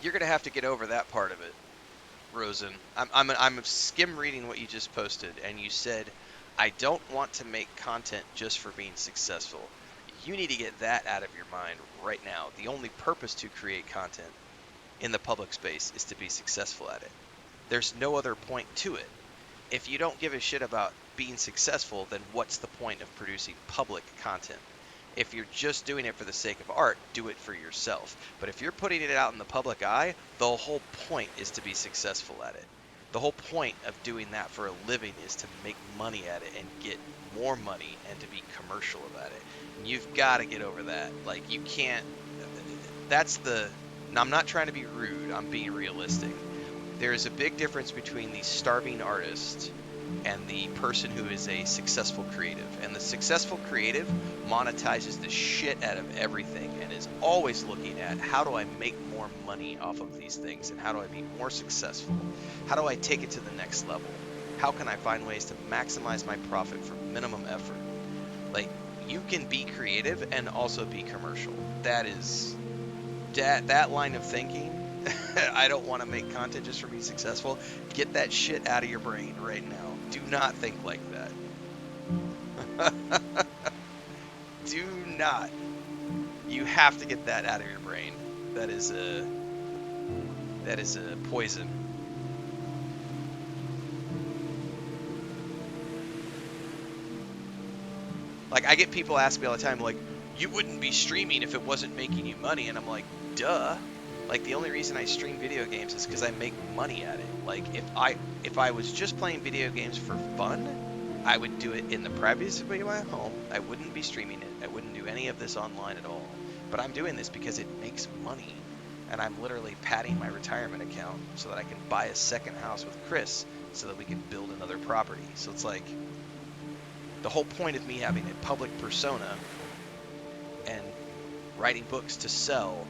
you're gonna have to get over that part of it, Rosen. I'm skim reading what you just posted, and you said, "I don't want to make content just for being successful." You need to get that out of your mind right now. The only purpose to create content in the public space is to be successful at it. There's no other point to it. If you don't give a shit about being successful, then what's the point of producing public content? If you're just doing it for the sake of art, do it for yourself. But if you're putting it out in the public eye, the whole point is to be successful at it. The whole point of doing that for a living is to make money at it and get more money and to be commercial about it. And you've got to get over that. Like, you can't. That's the. I'm not trying to be rude, I'm being realistic. There is a big difference between the starving artist and the person who is a successful creative. And the successful creative monetizes the shit out of everything and is always looking at, how do I make more money off of these things, and how do I be more successful? How do I take it to the next level? How can I find ways to maximize my profit for minimum effort? Like, you can be creative and also be commercial. That is that line of thinking. I don't want to make content just for being successful. Get that shit out of your brain right now. Do not think like that. Do not. You have to get that out of your brain. That is a poison. Like, I get people ask me all the time, like, you wouldn't be streaming if it wasn't making you money, and I'm like, duh. Like, the only reason I stream video games is because I make money at it. Like, if I was just playing video games for fun, I would do it in the privacy of my home. I wouldn't be streaming it. I wouldn't do any of this online at all. But I'm doing this because it makes money, and I'm literally padding my retirement account so that I can buy a second house with Chris so that we can build another property. So it's like, the whole point of me having a public persona and writing books to sell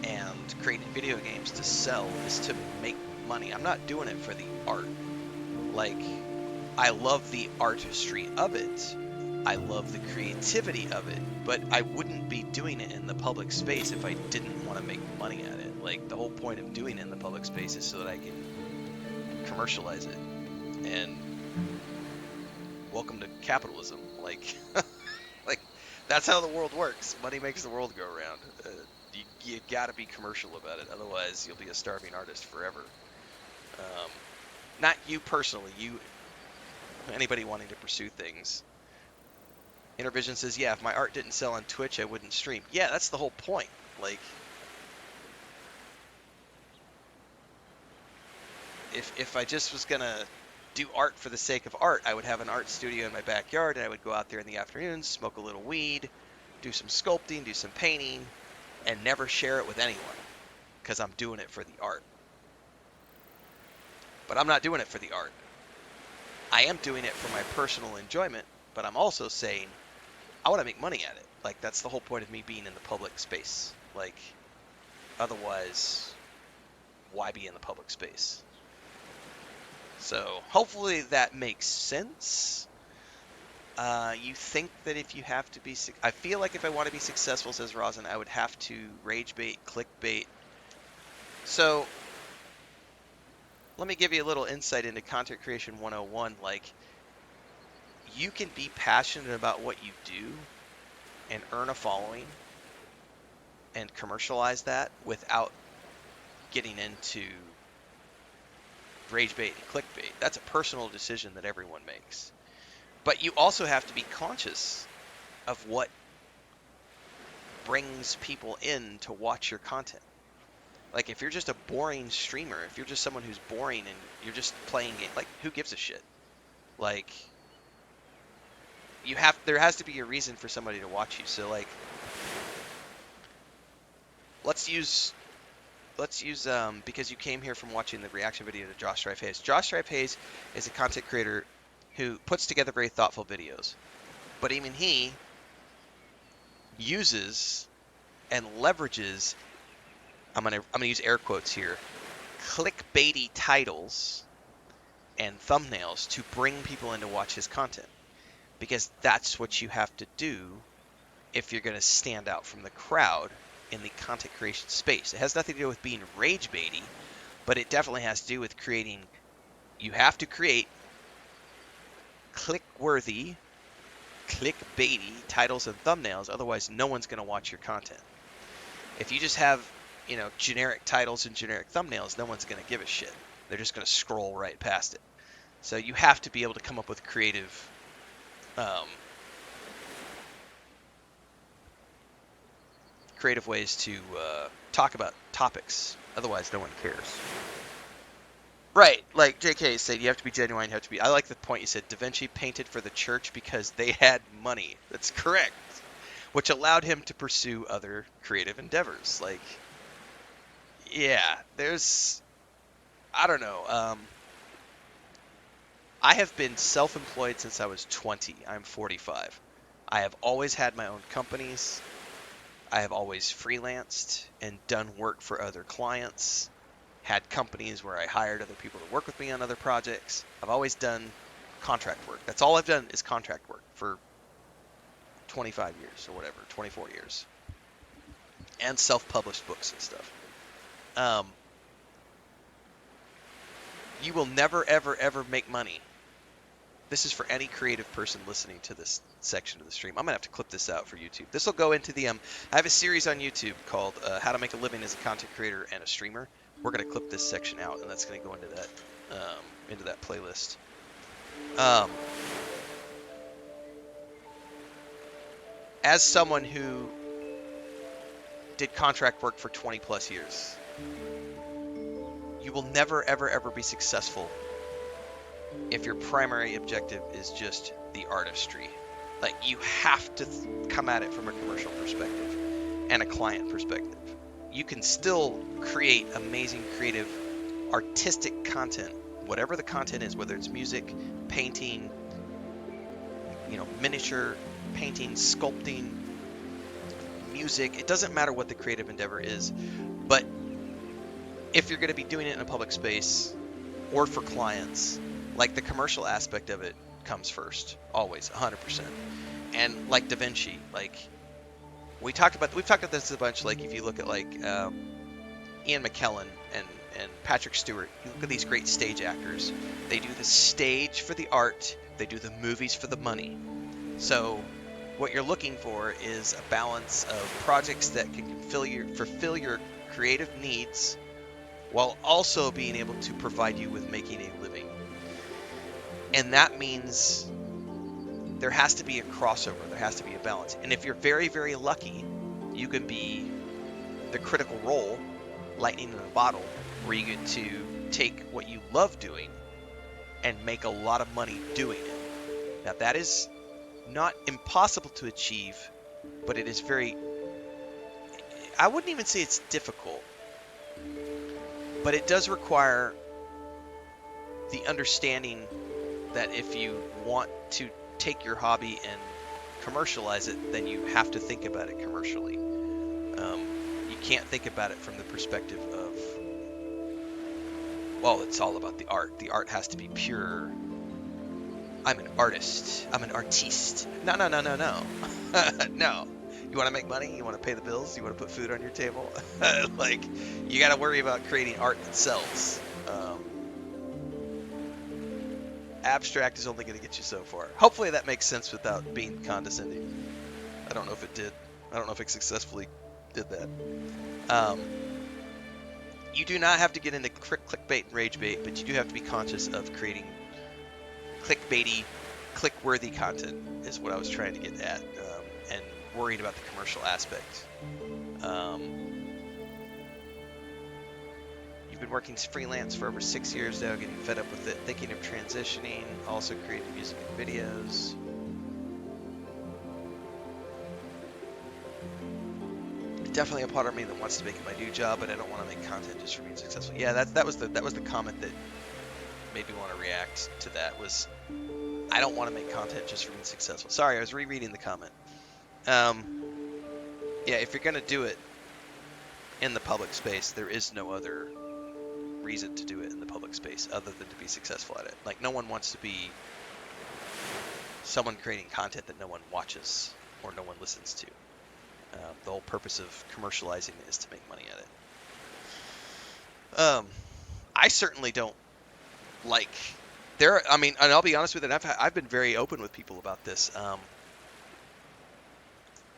and creating video games to sell is to make money. I'm not doing it for the art. Like, I love the artistry of it. I love the creativity of it, but I wouldn't be doing it in the public space if I didn't want to make money at it. Like, the whole point of doing it in the public space is so that I can commercialize it. And welcome to capitalism. Like, like, that's how the world works. Money makes the world go around. You gotta be commercial about it, otherwise you'll be a starving artist forever. Not you personally, anybody wanting to pursue things. Intervision says, yeah, if my art didn't sell on Twitch, I wouldn't stream. Yeah, that's the whole point. Like, if I just was gonna do art for the sake of art, I would have an art studio in my backyard, and I would go out there in the afternoons, smoke a little weed, do some sculpting, do some painting, and never share it with anyone, because I'm doing it for the art. But I'm not doing it for the art. I am doing it for my personal enjoyment, but I'm also saying I want to make money at it. Like, that's the whole point of me being in the public space. Like, otherwise, why be in the public space? So hopefully that makes sense. You think that if you have to be, I feel like if I want to be successful, says Rosin, I would have to rage bait, clickbait. So let me give you a little insight into content creation 101. Like, you can be passionate about what you do and earn a following and commercialize that without getting into rage bait and clickbait. That's a personal decision that everyone makes. But you also have to be conscious of what brings people in to watch your content. Like, if you're just a boring streamer, if you're just someone who's boring and you're just playing games, like, who gives a shit? Like, there has to be a reason for somebody to watch you. So, like, let's use because you came here from watching the reaction video to Josh Strife Hayes. Josh Strife Hayes is a content creator who puts together very thoughtful videos, but even he uses and leverages, I'm gonna use air quotes here, clickbaity titles and thumbnails to bring people in to watch his content, because that's what you have to do if you're going to stand out from the crowd in the content creation space. It has nothing to do with being rage baity, but it definitely has to do with creating. You have to create click-worthy, clickbaity titles and thumbnails, otherwise no one's going to watch your content. If you just have, generic titles and generic thumbnails, no one's going to give a shit. They're just going to scroll right past it. So you have to be able to come up with creative ways to talk about topics. Otherwise, no one cares. Right, like JK said, you have to be genuine. You have to be. I like the point you said. Da Vinci painted for the church because they had money. That's correct, which allowed him to pursue other creative endeavors. Like, yeah, there's. I don't know. I have been self-employed since I was 20. I'm 45. I have always had my own companies. I have always freelanced and done work for other clients. Had companies where I hired other people to work with me on other projects. I've always done contract work. That's all I've done is contract work for 25 years or whatever, 24 years. And self-published books and stuff. You will never, ever, ever make money. This is for any creative person listening to this section of the stream. I'm going to have to clip this out for YouTube. This will go into the... I have a series on YouTube called How to Make a Living as a Content Creator and a Streamer. We're going to clip this section out, and that's going to go into that playlist. As someone who did contract work for 20 plus years, you will never, ever, ever be successful if your primary objective is just the artistry. Like, you have to come at it from a commercial perspective and a client perspective. You can still create amazing, creative, artistic content, whatever the content is, whether it's music, painting, miniature painting, sculpting, music. It doesn't matter what the creative endeavor is, but if you're going to be doing it in a public space or for clients, like, the commercial aspect of it comes first, always, 100%. And like Da Vinci, like, we've talked about this a bunch. Like, if you look at Ian McKellen and Patrick Stewart, you look at these great stage actors. They do the stage for the art. They do the movies for the money. So what you're looking for is a balance of projects that can fulfill your creative needs while also being able to provide you with making a living. And that means there has to be a crossover. There has to be a balance. And if you're very, very lucky, you can be the critical role, lightning in a bottle, where you get to take what you love doing and make a lot of money doing it. Now, that is not impossible to achieve, but it is I wouldn't even say it's difficult, but it does require the understanding that if you want to take your hobby and commercialize it, then you have to think about it commercially. You can't think about it from the perspective of, well, it's all about the art. The art has to be pure. I'm an artist. I'm an artiste. No. No. You want to make money? You want to pay the bills? You want to put food on your table? Like, you got to worry about creating art that sells. Abstract is only going to get you so far. Hopefully that makes sense without being condescending. I don't know if it did. I don't know if it successfully did that. You do not have to get into clickbait and rage bait, but you do have to be conscious of creating clickbaity, click-worthy content is what I was trying to get at, and worried about the commercial aspect. You've been working freelance for over 6 years now, getting fed up with it, thinking of transitioning, also creating music and videos. Definitely a part of me that wants to make it my new job, but I don't want to make content just for being successful. Yeah, that was the comment that made me want to react to that. Was I don't want to make content just for being successful. Sorry, I was rereading the comment. Yeah, if you're gonna do it in the public space, there is no other reason to do it in the public space other than to be successful at it. Like, no one wants to be someone creating content that no one watches or no one listens to. The whole purpose of commercializing it is to make money at it. I certainly don't like there. I mean, and I'll be honest with you, I've been very open with people about this.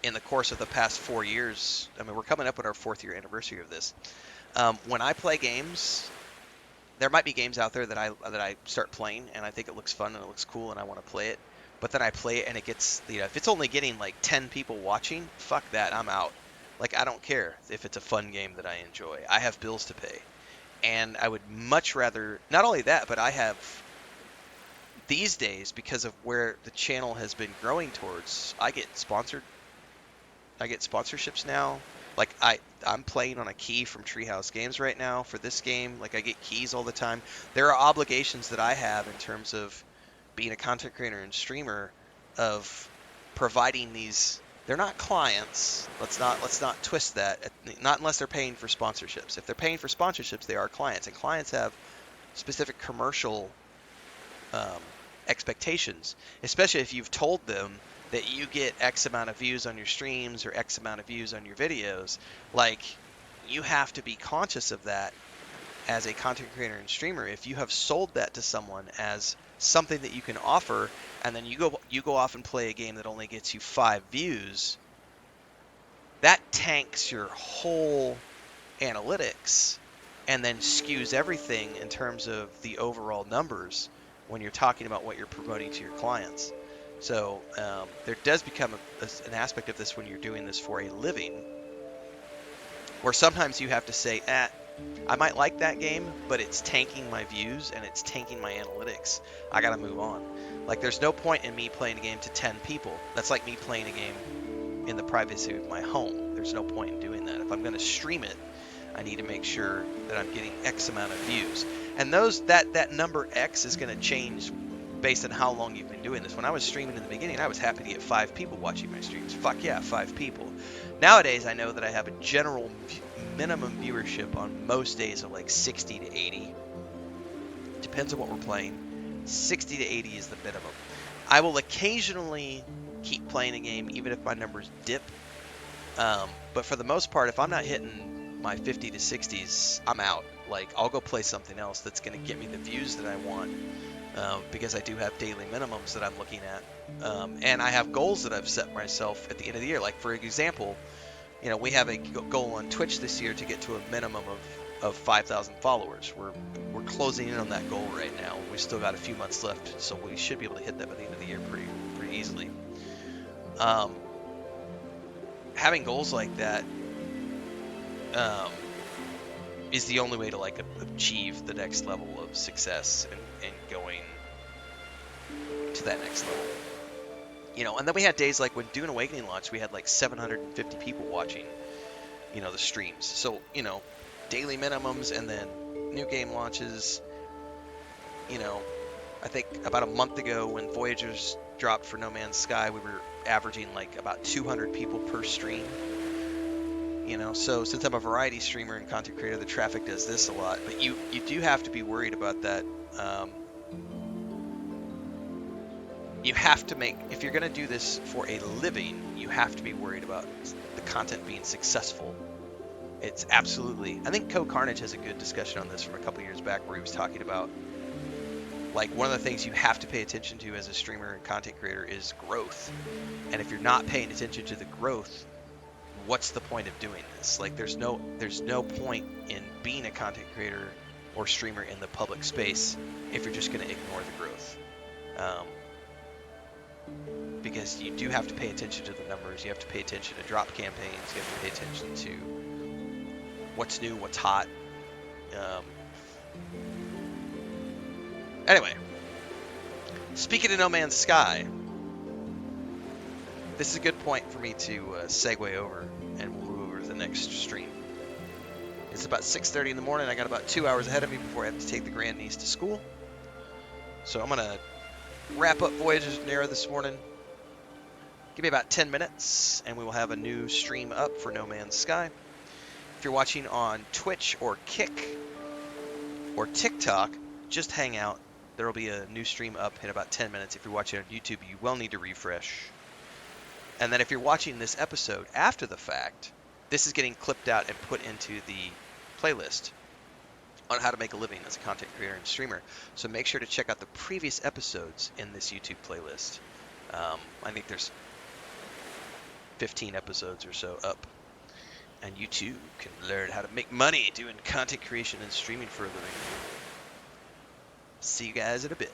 In the course of the past 4 years, I mean, we're coming up on our 4th-year anniversary of this. When I play games, there might be games out there that I start playing and I think it looks fun and it looks cool and I want to play it. But then I play it and it gets, if it's only getting like 10 people watching, fuck that, I'm out. Like, I don't care if it's a fun game that I enjoy. I have bills to pay. And I would much rather, not only that, but I have, these days, because of where the channel has been growing towards, I get sponsorships now. Like, I'm playing on a key from Treehouse Games right now for this game. Like, I get keys all the time. There are obligations that I have in terms of being a content creator and streamer, of providing these. They're not clients. Let's not twist that. Not unless they're paying for sponsorships. If they're paying for sponsorships, they are clients, and clients have specific commercial um, expectations, especially if you've told them that you get X amount of views on your streams or X amount of views on your videos. Like, you have to be conscious of that as a content creator and streamer. If you have sold that to someone as something that you can offer, and then you go off and play a game that only gets you 5 views, that tanks your whole analytics and then skews everything in terms of the overall numbers when you're talking about what you're promoting to your clients. So there does become an aspect of this when you're doing this for a living, where sometimes you have to say, I might like that game, but it's tanking my views and it's tanking my analytics. I gotta move on. Like, there's no point in me playing a game to 10 people. That's like me playing a game in the privacy of my home. There's no point in doing that. If I'm gonna stream it, I need to make sure that I'm getting X amount of views. And that number X is going to change based on how long you've been doing this. When I was streaming in the beginning, I was happy to get 5 people watching my streams. Fuck yeah, 5 people. Nowadays, I know that I have a general minimum viewership on most days of like 60 to 80. Depends on what we're playing. 60 to 80 is the minimum. I will occasionally keep playing a game even if my numbers dip. But for the most part, if I'm not hitting my 50 to 60s, I'm out. Like, I'll go play something else that's going to get me the views that I want, because I do have daily minimums that I'm looking at, and I have goals that I've set myself at the end of the year. Like, for example, we have a goal on Twitch this year to get to a minimum of 5,000 followers. We're closing in on that goal right now. We still got a few months left, so we should be able to hit that by the end of the year pretty easily. Having goals like that is the only way to like achieve the next level of success and going to that next level. And then we had days like when Dune Awakening launched, we had like 750 people watching, the streams. So, daily minimums, and then new game launches. I think about a month ago when Voyagers dropped for No Man's Sky, we were averaging like about 200 people per stream. So since I'm a variety streamer and content creator, the traffic does this a lot. But you do have to be worried about that. You have to if you're going to do this for a living, you have to be worried about the content being successful. It's absolutely. I think Co Carnage has a good discussion on this from a couple years back, where he was talking about, like, one of the things you have to pay attention to as a streamer and content creator is growth. And if you're not paying attention to the growth, what's the point of doing this? Like, there's no point in being a content creator or streamer in the public space if you're just going to ignore the growth. Because you do have to pay attention to the numbers. You have to pay attention to drop campaigns. You have to pay attention to what's new, what's hot. Anyway, speaking of No Man's Sky, this is a good point for me to segue over, and we'll move over to the next stream. It's about 6:30 in the morning. I got about 2 hours ahead of me before I have to take the grandniece to school. So I'm going to wrap up Voyages of Nera this morning. Give me about 10 minutes, and we will have a new stream up for No Man's Sky. If you're watching on Twitch or Kick or TikTok, just hang out. There will be a new stream up in about 10 minutes. If you're watching on YouTube, you will need to refresh. And then if you're watching this episode after the fact, this is getting clipped out and put into the playlist on how to make a living as a content creator and streamer. So make sure to check out the previous episodes in this YouTube playlist. I think there's 15 episodes or so up. And you too can learn how to make money doing content creation and streaming for a living. See you guys in a bit.